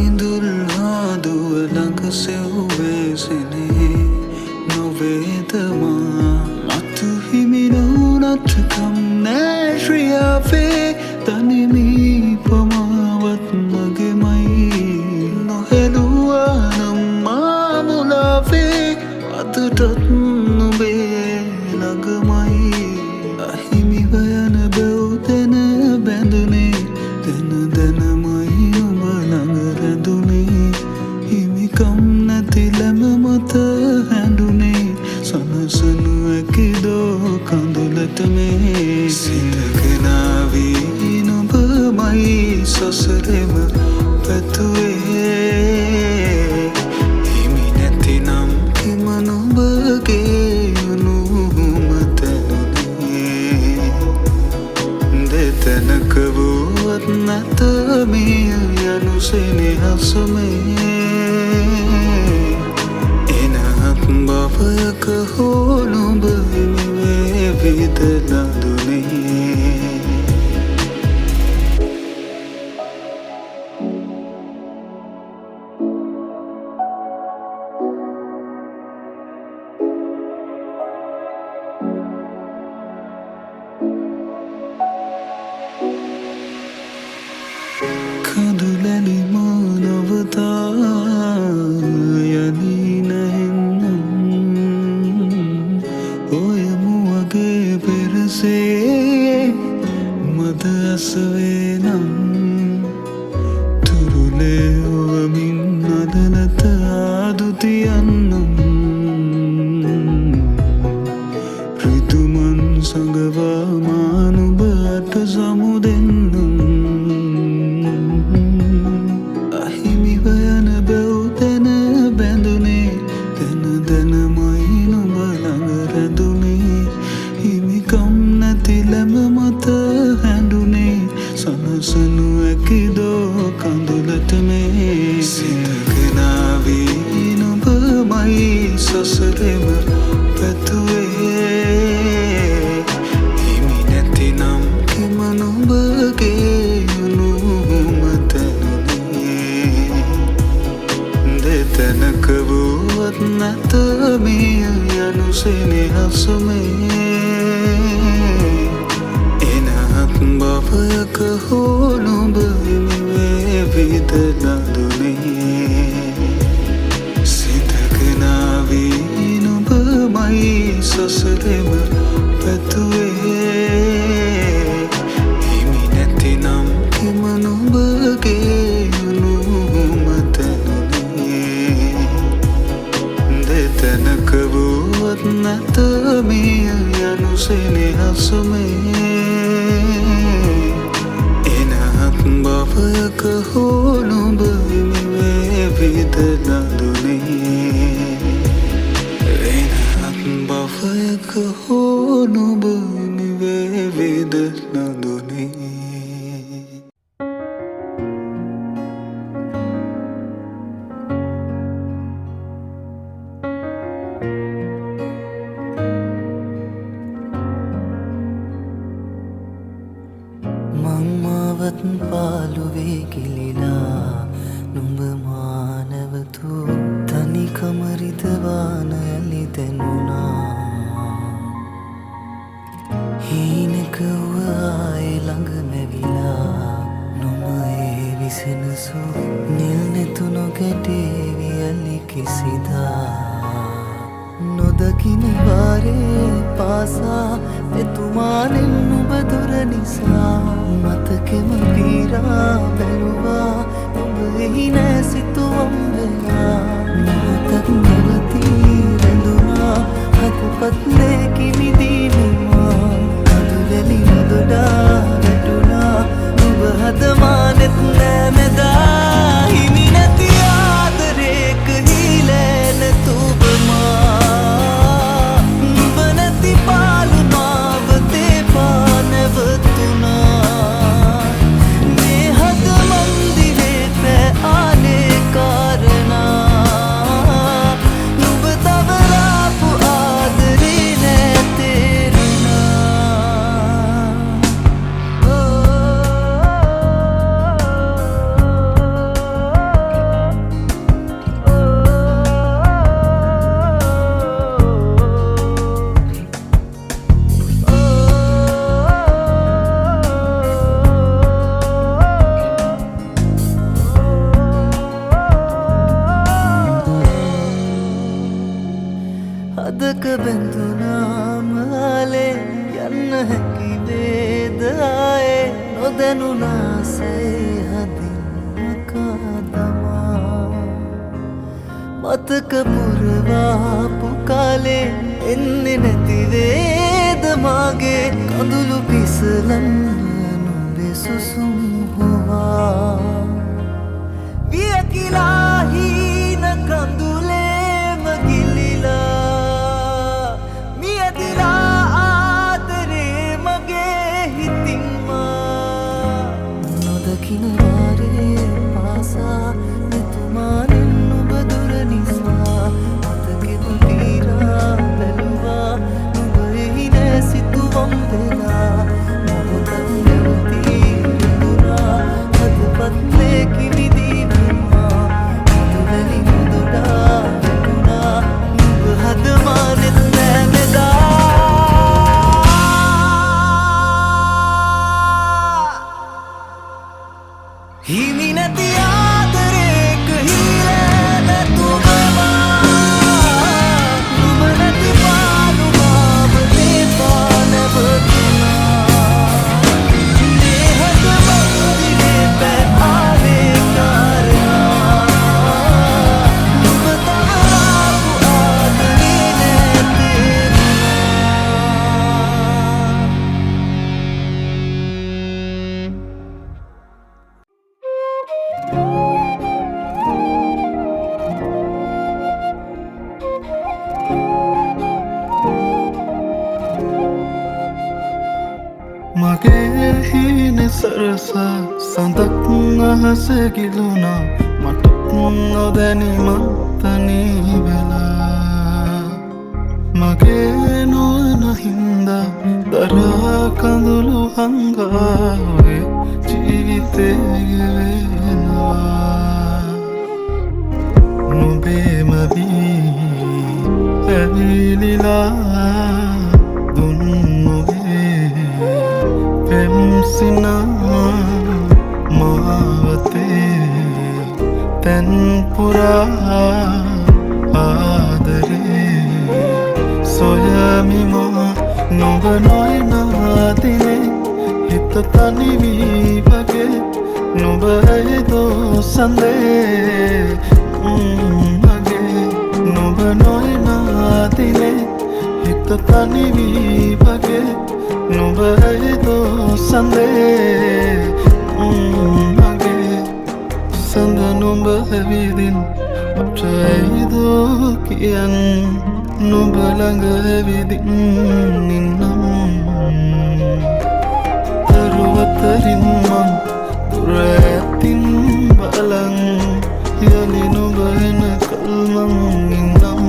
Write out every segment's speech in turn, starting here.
ඉඳුල් හාදුව ළඟ සෙව්වේසෙනේ නොවේදමා මතු හිමි නොවුනත් කම් නෑ ශ්‍රියාවේ තනිමී පමාවත් මගෙමයි නොහෙළුවා නම් මා මුලාවේ අදටත් නුඹේ ළඟමයි අහිමිව යන බැව් තැන බැඳුනේ තැන දැනමයි නුඹ ළඟ රැඳුනේ හිමිකම් නැති ලැම මත හැඬුනේ සනසනු ඇකිදෝ කඳුලට මේ සිතගෙනාවී නුඹමයි සසරෙම පැතුවේ හිමි නැතිනම් හිම නුඹගේ උණුහුම තැනුනේ දෙතැනක වුවත් නැත මේ යනු සෙනෙහසමේ එනහත් බවයක හෝ නුඹ හිමිවේ විදලා දුනේ කඳුලැලි මානවතා යලී නැහෙන්නම් ඔය මුවගේ පෙරසේ මද අසවේ නම් තුරුලේ ඔවමින් අදනත ආදුතියන්නම් රිතුමන් සඟවා මානුබට සමුදෙන්නම් අහිමිව යන බැව් තැන බැඳුනේ තැන දැනමයි නුඹ ළඟ රැඳුනේ හිමිකම් නැති ලැම මත හැඬුනේ සනසනු ඇකිදෝ කඳුලට මේ සිතගෙනාවී නුඹමයි සසරෙම පැතුවේ හිමි නැතිනම් හිම නුඹගේ උණුහුම තැනුනේ දෙතැනක වුවත් නැත මේ යනු සෙනෙහසමේ එනහත් බවයක හෝ නුඹ හිමිවේ විදලා දුනේ සිතගෙනාවී නුඹමයි සසරෙම පැතුවේ හිමි නැතිනම් හිම නුඹගේ උණුහුම තැනුනේ දෙතැනක වුවත් නැත මේ යනු සෙනෙහසමේ එනහත් බවයක හෝ නුඹ හිමිවේ විදලා දුනේ එනහත් බවයක හෝ නුඹ හිමිවේ විදලා දුනේ මංමාවත් පාළුවේ කිලිලා නුඹ මානවතු තනිකම රිදවාන ඇලි දැනුණා හීනක වූ ආයේ ළඟ මැවිලා නුඹ ඒ විසෙනසු නිල් නැතු නොගැටේවි ඇලි කිසිදා නොදකින වාරේ පාසා එතුමානෙන් නුඹ දුර නිසා මතකෙම පීරා බැලුවා නුඹ එහි නෑ සිතුවම් වෙලා මොහොතක් නැවතී රැඳුනා හදපත් නෑ කිමිදීනවා කඳුලැලි නොදොඩා වැටුණා නුඹ හදමානෙත් නෑ මෙදා හිමි නැති ආදරේක හීලෑ නැතුබමා නුඹ නැති පාලු මාවතේ පා නැවතුණා මේ හදමන් බැඳුනාම ආලේ යන්න හැකි වේද ආයේ නොදැනුනාසේ හදින් මකා දමා මතක පුරවාපු කාලේ එන්නේ නැති වේද මාගේ කඳුළු පිසලන්න නුඹේ සුසුම් හොවා වියකිලා හීන කඳුලේම ගිලිලා මියදිලා ආදරේ මගේ හිතින් මා නොදකින වාරේ පාසා මෙතුමානෙන් නුඹ දුර නිසා මතකෙම පීරා බැලුවා නුඹ එහි නෑ සිතුවම් වෙලා මොහොතක් නැවතී දුනා හදපත්ලේ කිවිදී වෙනවා මුදුවැලි මුදුඩා වැටුණා නුඹ හදමානෙත් නෑ මෙදා හිමි නැති ආදරේක හිරේ නැතුවවා නුඹ නැති පාලු මාව දේපා නැවතුණා දේහද මන්දිරේ පැආවේ කාරණා නුඹ තාපු ආදරේ නැතේරුණා මගේ හීනෙ සරසා සඳක් අහස ගිලුණා මට නොදැනීමක් තනී වෙලා මගේ නොවන හින්දා දරා කඳුළු හංගාවේ ජීවිතේ ගෙවෙනවා නුඹේම වී ඇවිලිලා දුන් නොවේ පෙම්සිනා මාවතේ තැන්පුරා ආදරේ සොයමිමා නොබ නොයනාතිනේ හිත තනිවී වගේ නොබ ඇයදෝ සඳේ මගේ නොබ නොයනාතිනේ හිත තනිවී වගේ නොබ ඇයදෝ සඳේ මගේ සඳ නොඹ ඇවිදින් අපට ඇයිදෝ කියන් නොබ ළඟ ඇවිදින් නින්නම් දරුවතරින් මං දුර ඇතින් බලන් යලි නොබ එන කල්මං ඉන්නම්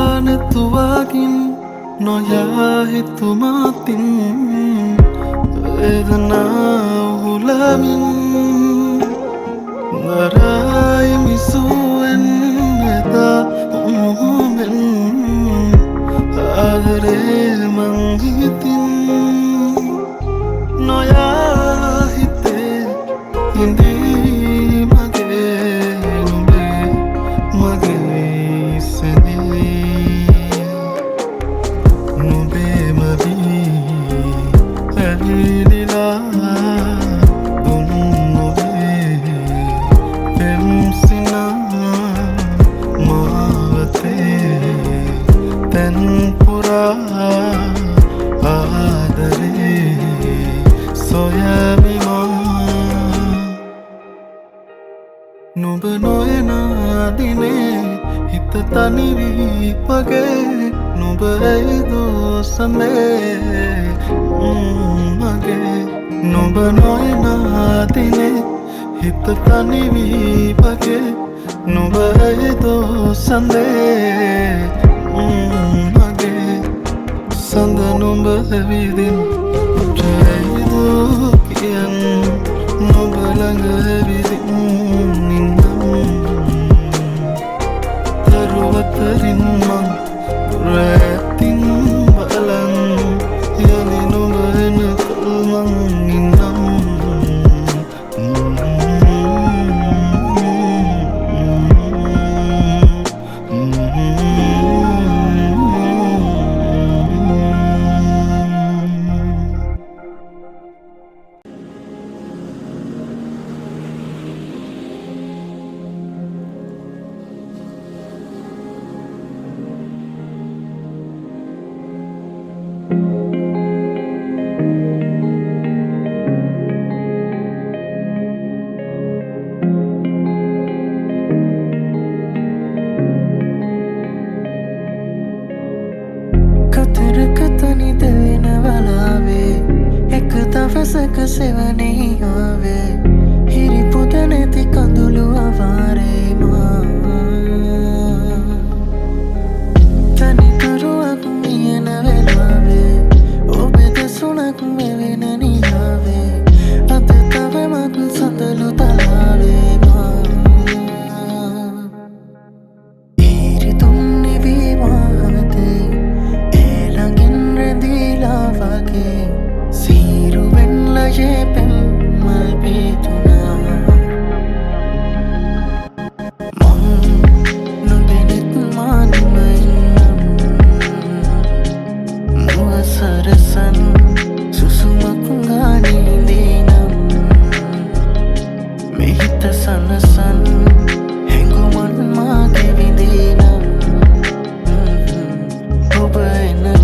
බලනතුවාකින් නොයා හිතුමාතින් වේදනාව හුලමින් නරයි මිසුවෙන් එදා උමුමෙන් ආදරේ මං හිතින් නොයා හිතේ හිඳී මගේ නුඹේ මගේ නුඹ නොයනා දිනේ හිත තනිවී වගේ නුඹ ඇයිදෝ සඳේ මගේ නුඹ නොයනා දිනේ හිත තනිවී වගේ නුඹ ඇයිදෝ සඳේ මගේ සඳ නුඹ ඇවිදින් අපට ඇයිදෝ කියන් කතරකතනි දෙවෙන වලාවේ එක දවසක සෙවනෙහි ආවේ හිරිපොද නැති කඳුළු අවාරේ මා තනිකරුවක් මියන වෙලාවේ ඔබ දෙසුනක් මෙවෙන නිලාවේ අද තවමත් සඳලු තලාවේ මා ඉරිදුම් නිවී මාහතේ වගේ සීරුවෙන් ලයේ පෙම් මල් පීතුනා මං නොබෙනෙත් මානම ඉන්නම් මුව සරසන් සුසුමක් ගානීදී නම් මෙහිත සනසන් හැඟුමන් මාගේ විදී නම් ඔබ එන